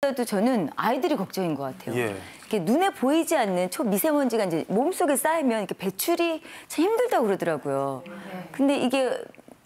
무엇보다도 저는 아이들이 걱정인 것 같아요. 예. 이렇게 눈에 보이지 않는 초미세먼지가 이제 몸속에 쌓이면 이렇게 배출이 참 힘들다고 그러더라고요. 근데 이게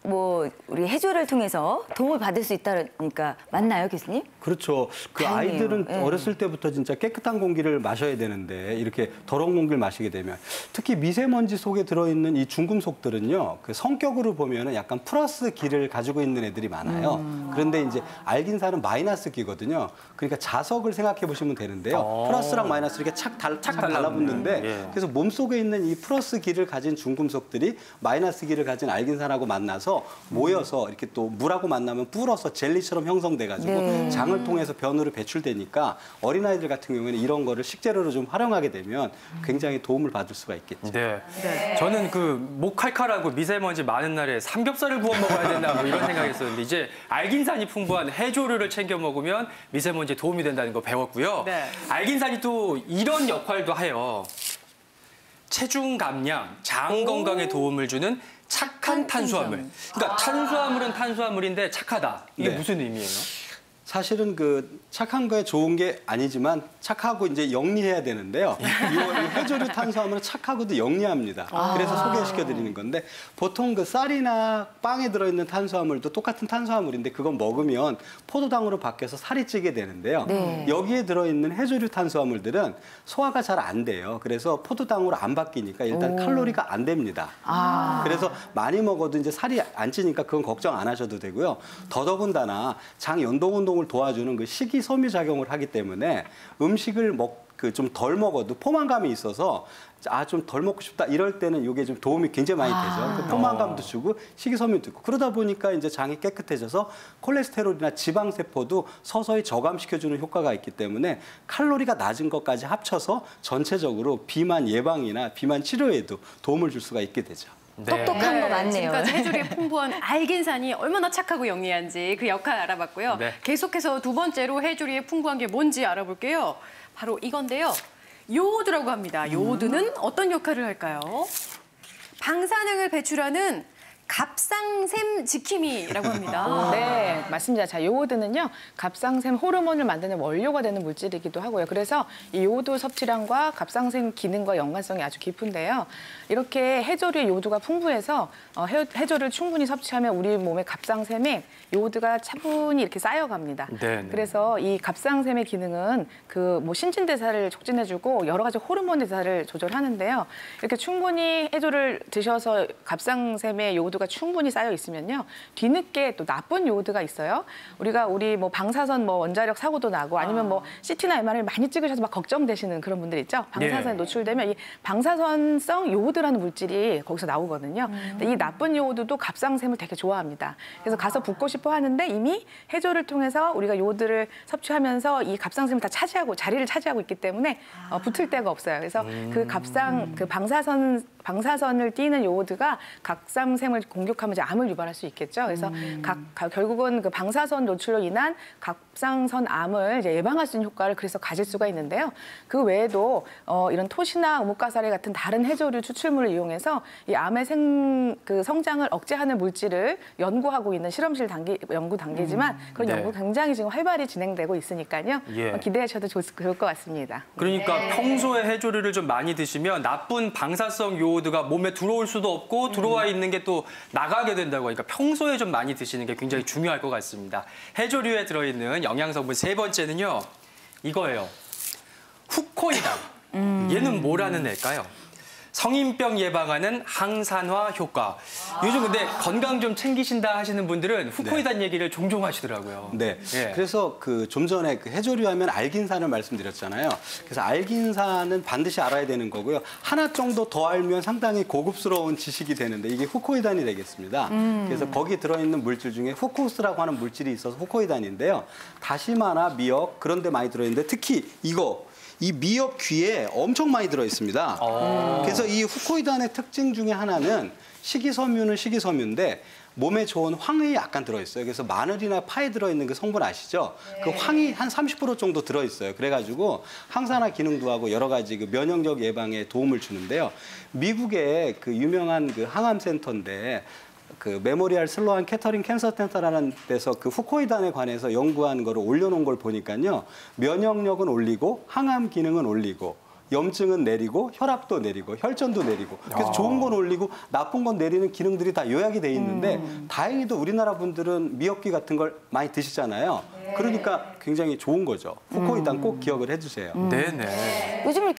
뭐 우리 해조를 통해서 도움을 받을 수 있다니까 맞나요, 교수님? 그렇죠. 그 다행이에요. 아이들은 네. 어렸을 때부터 진짜 깨끗한 공기를 마셔야 되는데 이렇게 더러운 공기를 마시게 되면 특히 미세먼지 속에 들어있는 이 중금속들은요. 그 성격으로 보면은 약간 플러스 기를 가지고 있는 애들이 많아요. 그런데 이제 알긴산은 마이너스 기거든요. 그러니까 자석을 생각해 보시면 되는데요. 플러스랑 마이너스 이렇게 착 달라붙는데 예. 그래서 몸속에 있는 이 플러스 기를 가진 중금속들이 마이너스 기를 가진 알긴산하고 만나서 모여서 이렇게 또 물하고 만나면 불어서 젤리처럼 형성돼가지고 네. 장을 통해서 변으로 배출되니까 어린아이들 같은 경우에는 이런 거를 식재료로 좀 활용하게 되면 굉장히 도움을 받을 수가 있겠죠. 네. 저는 그 목 칼칼하고 미세먼지 많은 날에 삼겹살을 구워 먹어야 된다 뭐 이런 생각했었는데 이제 알긴산이 풍부한 해조류를 챙겨 먹으면 미세먼지에 도움이 된다는 거 배웠고요. 네. 알긴산이 또 이런 역할도 해요. 체중 감량, 장 건강에 도움을 주는 착한 탄수화물. 그러니까 탄수화물은 탄수화물인데 착하다. 이게 네. 무슨 의미예요? 사실은 그 착한 거에 좋은 게 아니지만 착하고 이제 영리해야 되는데요. 이 해조류 탄수화물은 착하고도 영리합니다. 그래서 소개시켜 드리는 건데 보통 그 쌀이나 빵에 들어있는 탄수화물도 똑같은 탄수화물인데 그건 먹으면 포도당으로 바뀌어서 살이 찌게 되는데요. 네. 여기에 들어있는 해조류 탄수화물들은 소화가 잘 안 돼요. 그래서 포도당으로 안 바뀌니까 일단 칼로리가 안 됩니다. 그래서 많이 먹어도 이제 살이 안 찌니까 그건 걱정 안 하셔도 되고요. 더더군다나 장 연동 운동을 도와주는 그 식이섬유 작용을 하기 때문에 음식을 좀 덜 먹어도 포만감이 있어서 좀 덜 먹고 싶다 이럴 때는 이게 좀 도움이 굉장히 많이 되죠. 그 포만감도 주고 식이섬유도 있고 그러다 보니까 이제 장이 깨끗해져서 콜레스테롤이나 지방 세포도 서서히 저감시켜주는 효과가 있기 때문에 칼로리가 낮은 것까지 합쳐서 전체적으로 비만 예방이나 비만 치료에도 도움을 줄 수가 있게 되죠. 똑똑한 거 맞네요. 지금까지 해조류의 풍부한 알긴산이 얼마나 착하고 영리한지 그 역할 알아봤고요. 네. 계속해서 두 번째로 해조류의 풍부한 게 뭔지 알아볼게요. 바로 이건데요. 요오드라고 합니다. 요오드는 어떤 역할을 할까요? 방사능을 배출하는 갑상샘 지킴이라고 합니다. 네, 맞습니다. 자, 요오드는요, 갑상샘 호르몬을 만드는 원료가 되는 물질이기도 하고요. 그래서 이 요오드 섭취량과 갑상샘 기능과 연관성이 아주 깊은데요. 이렇게 해조류의 요오드가 풍부해서 해조를 충분히 섭취하면 우리 몸의 갑상샘에 요오드가 차분히 이렇게 쌓여갑니다. 네. 그래서 이 갑상샘의 기능은 그 뭐 신진대사를 촉진해주고 여러 가지 호르몬 대사를 조절하는데요. 이렇게 충분히 해조를 드셔서 갑상샘의 요오드가 충분히 쌓여 있으면요. 뒤늦게 또 나쁜 요오드가 있어요. 우리 뭐 방사선 뭐 원자력 사고도 나고 아니면 뭐 CT나 MR을 많이 찍으셔서 막 걱정되시는 그런 분들 있죠. 방사선에 노출되면 이 방사선성 요오드라는 물질이 거기서 나오거든요. 근데 이 나쁜 요오드도 갑상샘을 되게 좋아합니다. 그래서 가서 붙고 싶어 하는데 이미 해조를 통해서 우리가 요오드를 섭취하면서 이 갑상샘을 다 자리를 차지하고 있기 때문에 붙을 데가 없어요. 그래서 그 방사선을 띠는 요오드가 갑상샘을 공격하면서 암을 유발할 수 있겠죠. 그래서 결국은 그 방사선 노출로 인한 갑상선 암을 이제 예방할 수 있는 효과를 그래서 가질 수가 있는데요. 그 외에도 이런 토시나 우뭇가사리 같은 다른 해조류 추출물을 이용해서 이 암의 성장을 억제하는 물질을 연구하고 있는 실험실 연구 단계지만 그런 네. 연구 굉장히 지금 활발히 진행되고 있으니까요. 예. 기대하셔도 좋을 것 같습니다. 그러니까 평소에 해조류를 좀 많이 드시면 나쁜 방사성 요오드가 몸에 들어올 수도 없고 들어와 있는 게 또 나가게 된다고 하니까 평소에 좀 많이 드시는 게 굉장히 중요할 것 같습니다. 해조류에 들어있는 영양성분 세 번째는요. 이거예요. 후코이단. 얘는 뭐라는 애일까요? 성인병 예방하는 항산화 효과. 요즘 근데 건강 좀 챙기신다 하시는 분들은 후코이단 얘기를 종종 하시더라고요. 네. 예. 그래서 좀 전에 그 해조류 하면 알긴산을 말씀드렸잖아요. 그래서 알긴산은 반드시 알아야 되는 거고요. 하나 정도 더 알면 상당히 고급스러운 지식이 되는데 이게 후코이단이 되겠습니다. 그래서 거기 들어있는 물질 중에 후코스라고 하는 물질이 있어서 후코이단인데요. 다시마나 미역 그런 데 많이 들어있는데 특히 이 미역 귀에 엄청 많이 들어있습니다. 그래서 이 후코이단의 특징 중에 하나는 식이섬유는 식이섬유인데 몸에 좋은 황이 약간 들어있어요. 그래서 마늘이나 파에 들어있는 그 성분 아시죠? 네. 그 황이 한 30% 정도 들어있어요. 그래가지고 항산화 기능도 하고 여러 가지 그 면역력 예방에 도움을 주는데요. 미국의 그 유명한 그 항암센터인데 그 메모리얼 슬로안 캐터링 캔서 센터라는 데서 그 후코이단에 관해서 연구한 거를 올려놓은 걸 보니까요. 면역력은 올리고 항암 기능은 올리고 염증은 내리고 혈압도 내리고 혈전도 내리고 그래서 좋은 건 올리고 나쁜 건 내리는 기능들이 다 요약이 돼 있는데 다행히도 우리나라 분들은 미역귀 같은 걸 많이 드시잖아요. 그러니까 굉장히 좋은 거죠. 후코이단 꼭 기억을 해주세요. 네네. 요즘